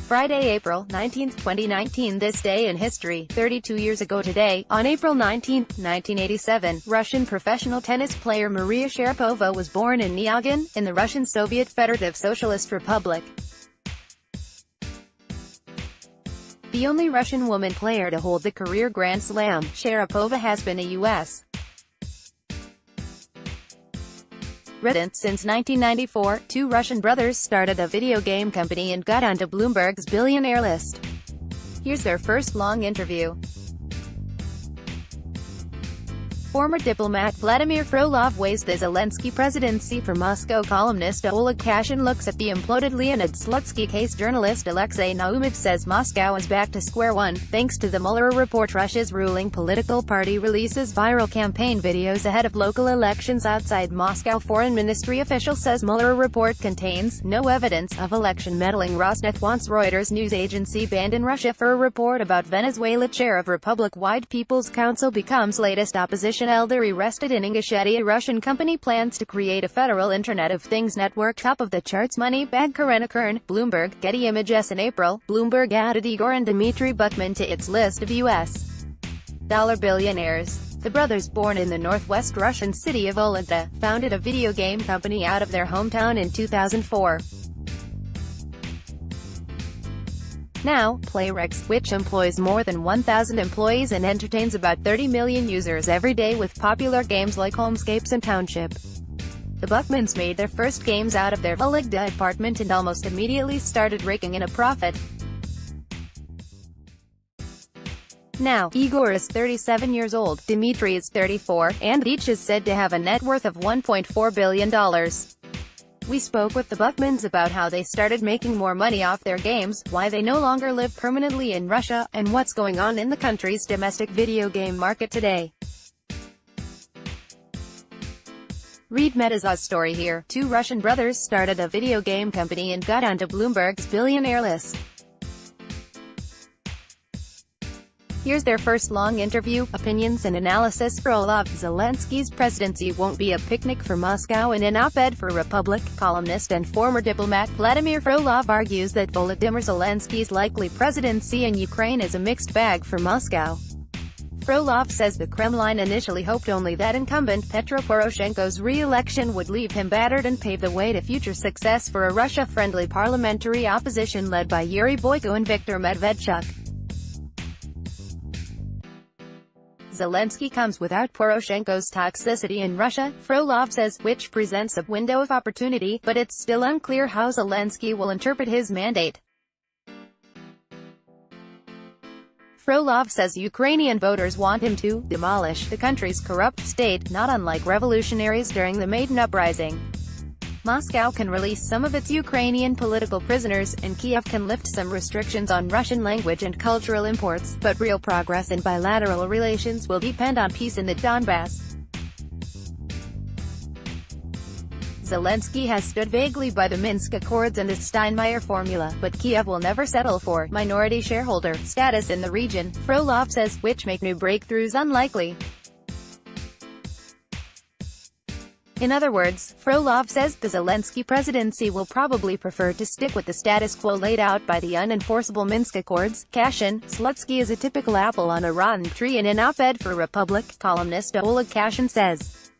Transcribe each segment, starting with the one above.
Friday, April 19, 2019. This day in history, 32 years ago today, on April 19, 1987, Russian professional tennis player Maria Sharapova was born in Nyagan, in the Russian Soviet Federative Socialist Republic. The only Russian woman player to hold the career Grand Slam, Sharapova has been a U.S. resident since 1994. Two Russian brothers started a video game company and got onto Bloomberg's billionaire list. Here's their first long interview. Former diplomat Vladimir Frolov weighs the Zelenskiy presidency for Moscow. Columnist Oleg Kashin looks at the imploded Leonid Slutsky case. Journalist Alexei Naumov says Moscow is back to square one, thanks to the Mueller report. Russia's ruling political party releases viral campaign videos ahead of local elections outside Moscow. Foreign ministry official says Mueller report contains no evidence of election meddling. Rosneft wants Reuters news agency banned in Russia for a report about Venezuela. Chair of Republic-wide People's Council becomes latest opposition elder arrested in Ingushetia. Russian company plans to create a federal Internet of Things network. Top of the charts money bag. Kern. Bloomberg. Getty Images. In April, Bloomberg added Igor and Dmitry Buchman to its list of U.S. dollar billionaires. The brothers, born in the northwest Russian city of Vologda, founded a video game company out of their hometown in 2004. Now, Playrex, which employs more than 1,000 employees and entertains about 30 million users every day with popular games like Homescapes and Township. The Buchmans made their first games out of their Vologda apartment and almost immediately started raking in a profit. Now, Igor is 37 years old, Dmitry is 34, and each is said to have a net worth of $1.4 billion. We spoke with the Buchmans about how they started making more money off their games, why they no longer live permanently in Russia, and what's going on in the country's domestic video game market today. Read Meduza's story here. Two Russian brothers started a video game company and got onto Bloomberg's billionaire list. Here's their first long interview. Opinions and analysis. Frolov: Zelenskiy's presidency won't be a picnic for Moscow. In an op-ed for Republic, columnist and former diplomat Vladimir Frolov argues that Volodymyr Zelenskiy's likely presidency in Ukraine is a mixed bag for Moscow. Frolov says the Kremlin initially hoped only that incumbent Petro Poroshenko's re-election would leave him battered and pave the way to future success for a Russia-friendly parliamentary opposition led by Yuri Boyko and Viktor Medvedchuk. Zelensky comes without Poroshenko's toxicity in Russia, Frolov says, which presents a window of opportunity, but it's still unclear how Zelensky will interpret his mandate. Frolov says Ukrainian voters want him to demolish the country's corrupt state, not unlike revolutionaries during the Maidan uprising. Moscow can release some of its Ukrainian political prisoners, and Kiev can lift some restrictions on Russian language and cultural imports, but real progress in bilateral relations will depend on peace in the Donbass. Zelensky has stood vaguely by the Minsk Accords and the Steinmeier formula, but Kiev will never settle for minority shareholder status in the region, Frolov says, which make new breakthroughs unlikely. In other words, Frolov says, the Zelensky presidency will probably prefer to stick with the status quo laid out by the unenforceable Minsk Accords. Kashin: Slutsky is a typical apple on a rotten tree. In an op-ed for Republic, columnist Oleg Kashin says,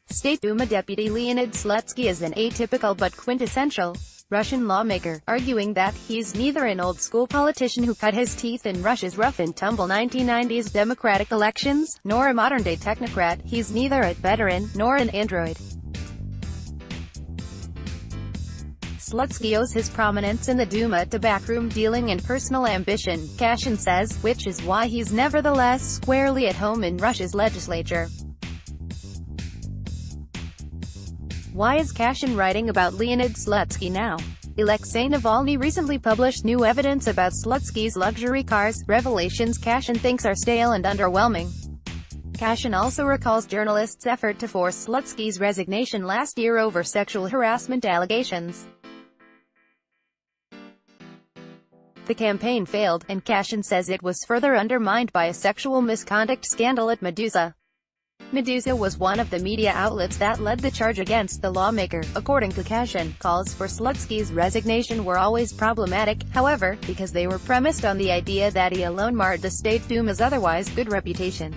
State Duma deputy Leonid Slutsky is an atypical but quintessential Russian lawmaker, arguing that he's neither an old-school politician who cut his teeth in Russia's rough-and-tumble 1990s democratic elections, nor a modern-day technocrat. He's neither a veteran, nor an android. Slutsky owes his prominence in the Duma to backroom dealing and personal ambition, Kashin says, which is why he's nevertheless squarely at home in Russia's legislature. Why is Kashin writing about Leonid Slutsky now? Alexei Navalny recently published new evidence about Slutsky's luxury cars, revelations Kashin thinks are stale and underwhelming. Kashin also recalls journalists' effort to force Slutsky's resignation last year over sexual harassment allegations. The campaign failed, and Kashin says it was further undermined by a sexual misconduct scandal at Meduza. Meduza was one of the media outlets that led the charge against the lawmaker. According to Kashin, calls for Zelenskiy's resignation were always problematic, however, because they were premised on the idea that he alone marred the State Duma's otherwise good reputation.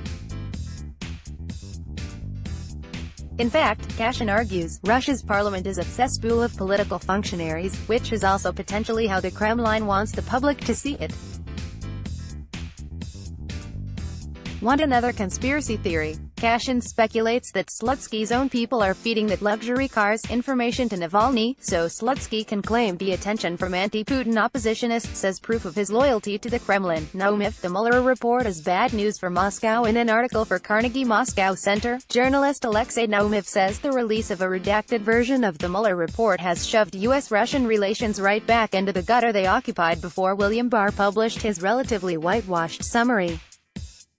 In fact, Kashin argues, Russia's parliament is a cesspool of political functionaries, which is also potentially how the Kremlin wants the public to see it. Want another conspiracy theory? Kashin speculates that Zelenskiy's own people are feeding the luxury cars information to Navalny, so Zelenskiy can claim the attention from anti-Putin oppositionists as proof of his loyalty to the Kremlin. Naumov, the Mueller report is bad news for Moscow. In an article for Carnegie Moscow Center, journalist Alexei Naumov says the release of a redacted version of the Mueller report has shoved U.S.-Russian relations right back into the gutter they occupied before William Barr published his relatively whitewashed summary.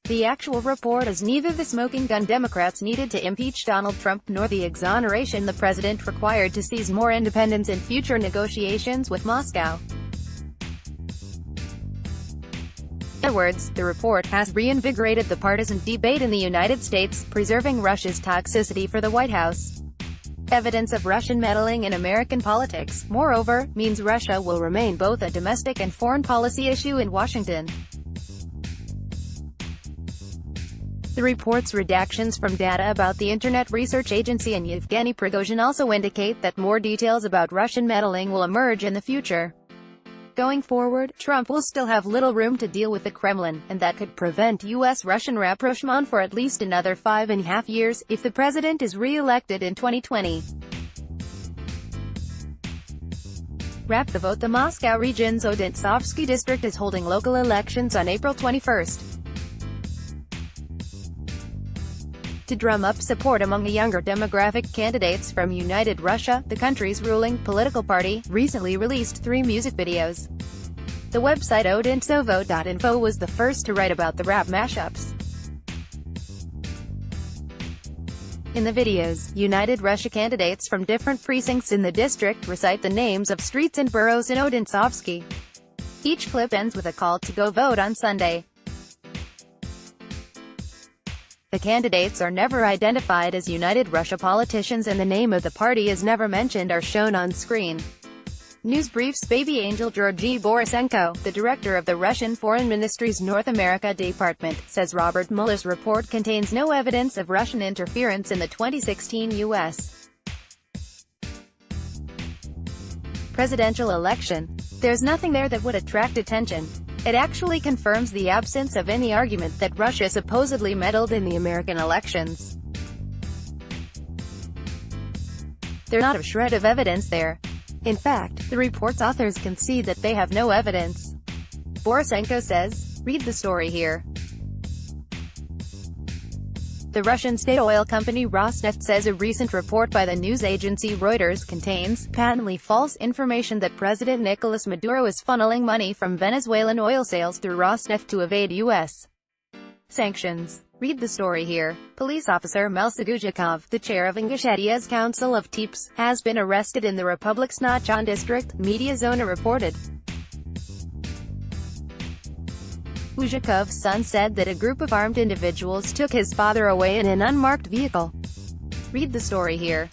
The actual report is neither the smoking gun Democrats needed to impeach Donald Trump nor the exoneration the president required to seize more independence in future negotiations with Moscow. In other words, the report has reinvigorated the partisan debate in the United States, preserving Russia's toxicity for the White House. Evidence of Russian meddling in American politics, moreover, means Russia will remain both a domestic and foreign policy issue in Washington. The report's redactions from data about the Internet Research Agency and Yevgeny Prigozhin also indicate that more details about Russian meddling will emerge in the future. Going forward, Trump will still have little room to deal with the Kremlin, and that could prevent U.S.-Russian rapprochement for at least another 5.5 years, if the president is re-elected in 2020. Wrap the vote. The Moscow region's Odintsovsky district is holding local elections on April 21st. To drum up support among the younger demographic, candidates from United Russia, the country's ruling political party, recently released 3 music videos. The website odintsovo.info was the first to write about the rap mashups. In the videos, United Russia candidates from different precincts in the district recite the names of streets and boroughs in Odintsovsky. Each clip ends with a call to go vote on Sunday. The candidates are never identified as United Russia politicians and the name of the party is never mentioned or shown on screen. Newsbrief's baby angel Georgy Borisenko, the director of the Russian Foreign Ministry's North America Department, says Robert Mueller's report contains no evidence of Russian interference in the 2016 U.S. presidential election. There's nothing there that would attract attention. It actually confirms the absence of any argument that Russia supposedly meddled in the American elections. There's not a shred of evidence there. In fact, the report's authors concede that they have no evidence. Borisenko says, read the story here. The Russian state oil company Rosneft says a recent report by the news agency Reuters contains patently false information that President Nicolas Maduro is funneling money from Venezuelan oil sales through Rosneft to evade U.S. sanctions. Read the story here. Police officer Melsa Guzhikov, the chair of Ingushetia's Council of Tips, has been arrested in the Republic's Nyagan district, Mediazona reported. Guzhikov's son said that a group of armed individuals took his father away in an unmarked vehicle. Read the story here.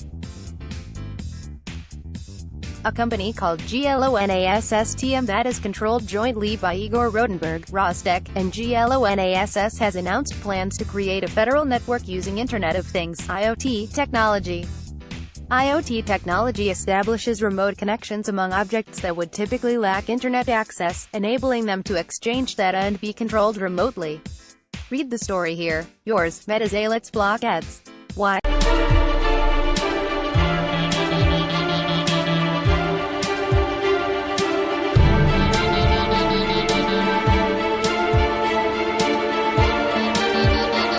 A company called GLONASSTM that is controlled jointly by Igor Rotenberg, Rostec, and GLONASS has announced plans to create a federal network using Internet of Things (IoT) technology. IoT technology establishes remote connections among objects that would typically lack internet access, enabling them to exchange data and be controlled remotely. Read the story here. Yours, Meduza. Let's block ads.